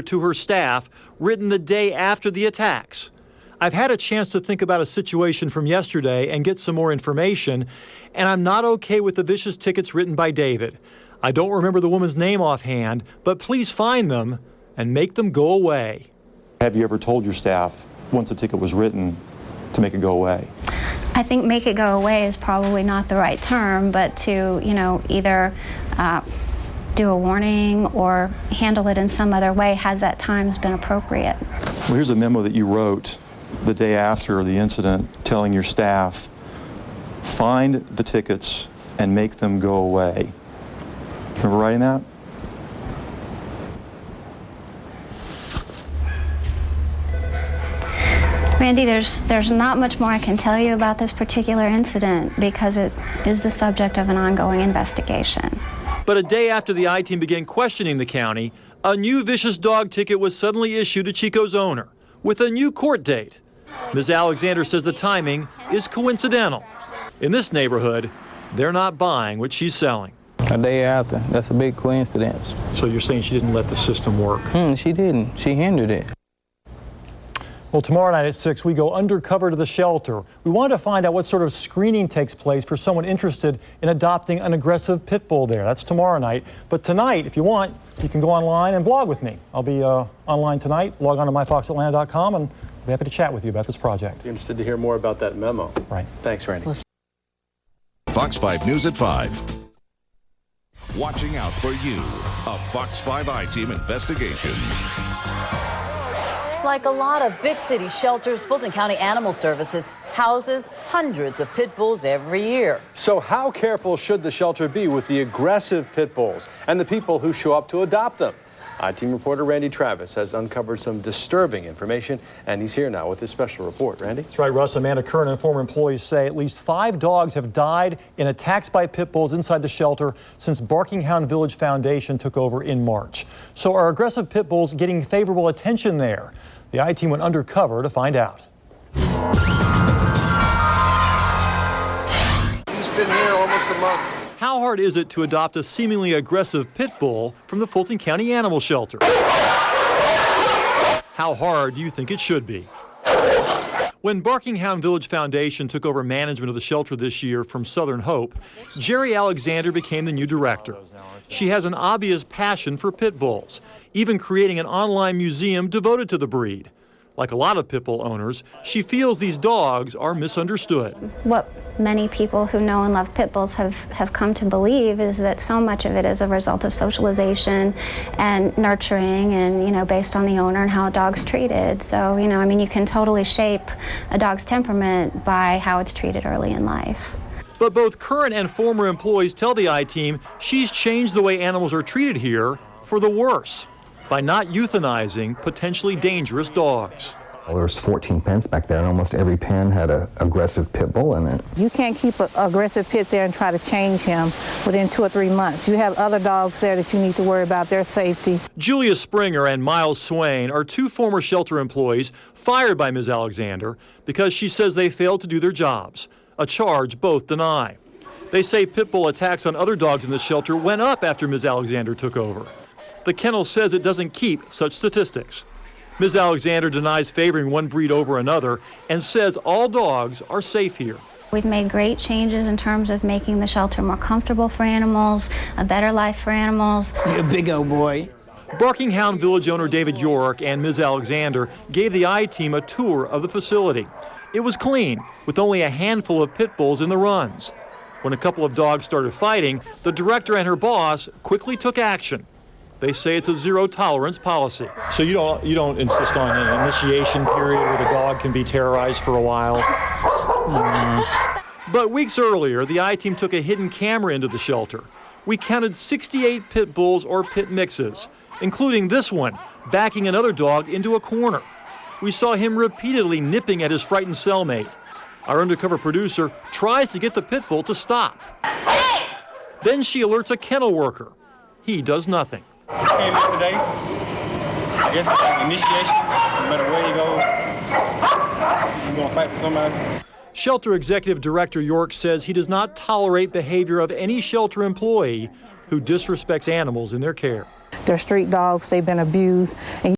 to her staff, written the day after the attacks. I've had a chance to think about a situation from yesterday and get some more information, and I'm not okay with the vicious tickets written by David. I don't remember the woman's name offhand, but please find them and make them go away. Have you ever told your staff, once a ticket was written, to make it go away? I think make it go away is probably not the right term, but to, either do a warning or handle it in some other way has at times been appropriate. Well, here's a memo that you wrote the day after the incident telling your staff, find the tickets and make them go away. Remember writing that? Randy, there's not much more I can tell you about this particular incident because it is the subject of an ongoing investigation. But a day after the I-Team began questioning the county, a new vicious dog ticket was suddenly issued to Chico's owner with a new court date. Ms. Alexander says the timing is coincidental. In this neighborhood, they're not buying what she's selling. A day after, that's a big coincidence. So you're saying she didn't let the system work? She didn't. She hindered it. Well, tomorrow night at 6, we go undercover to the shelter. We wanted to find out what sort of screening takes place for someone interested in adopting an aggressive pit bull there. That's tomorrow night. But tonight, if you want, you can go online and blog with me. I'll be online tonight. Log on to myfoxatlanta.com and I'll be happy to chat with you about this project. Interested to hear more about that memo. Right. Thanks, Randy. Fox 5 News at 5. Watching out for you. A Fox 5 I-Team investigation. Like a lot of big city shelters, Fulton County Animal Services houses hundreds of pit bulls every year. So how careful should the shelter be with the aggressive pit bulls and the people who show up to adopt them? I-Team reporter Randy Travis has uncovered some disturbing information, and he's here now with his special report. Randy? That's right, Russ. Amanda, current and former employees say at least 5 dogs have died in attacks by pit bulls inside the shelter since Barking Hound Village Foundation took over in March. So are aggressive pit bulls getting favorable attention there? The I-Team went undercover to find out. He's been here almost a month. How hard is it to adopt a seemingly aggressive pit bull from the Fulton County Animal Shelter? How hard do you think it should be? When Barking Hound Village Foundation took over management of the shelter this year from Southern Hope, Gere Alexander became the new director. She has an obvious passion for pit bulls, even creating an online museum devoted to the breed. Like a lot of pit bull owners, she feels these dogs are misunderstood. What many people who know and love pit bulls have come to believe is that so much of it is a result of socialization and nurturing and, based on the owner and how a dog's treated. So, you can totally shape a dog's temperament by how it's treated early in life. But both current and former employees tell the I-Team she's changed the way animals are treated here for the worse by not euthanizing potentially dangerous dogs. Well, there was 14 pens back there, and almost every pen had an aggressive pit bull in it. You can't keep an aggressive pit there and try to change him within 2 or 3 months. You have other dogs there that you need to worry about their safety. Julia Springer and Miles Swain are 2 former shelter employees fired by Ms. Alexander because she says they failed to do their jobs, a charge both deny. They say pit bull attacks on other dogs in the shelter went up after Ms. Alexander took over. The kennel says it doesn't keep such statistics. Ms. Alexander denies favoring one breed over another and says all dogs are safe here. We've made great changes in terms of making the shelter more comfortable for animals, a better life for animals. You're a big old boy. Barking Hound Village owner David York and Ms. Alexander gave the I-Team a tour of the facility. It was clean, with only a handful of pit bulls in the runs. When a couple of dogs started fighting, the director and her boss quickly took action. They say it's a zero-tolerance policy. So you don't insist on an initiation period where the dog can be terrorized for a while? But weeks earlier, the I-Team took a hidden camera into the shelter. We counted 68 pit bulls or pit mixes, including this one, backing another dog into a corner. We saw him repeatedly nipping at his frightened cellmate. Our undercover producer tries to get the pit bull to stop. Then she alerts a kennel worker. He does nothing. Came in today. I guess it's like initiation. No matter where you go, you're going to fight with somebody. Shelter Executive Director York says he does not tolerate behavior of any shelter employee who disrespects animals in their care. They're street dogs. They've been abused. And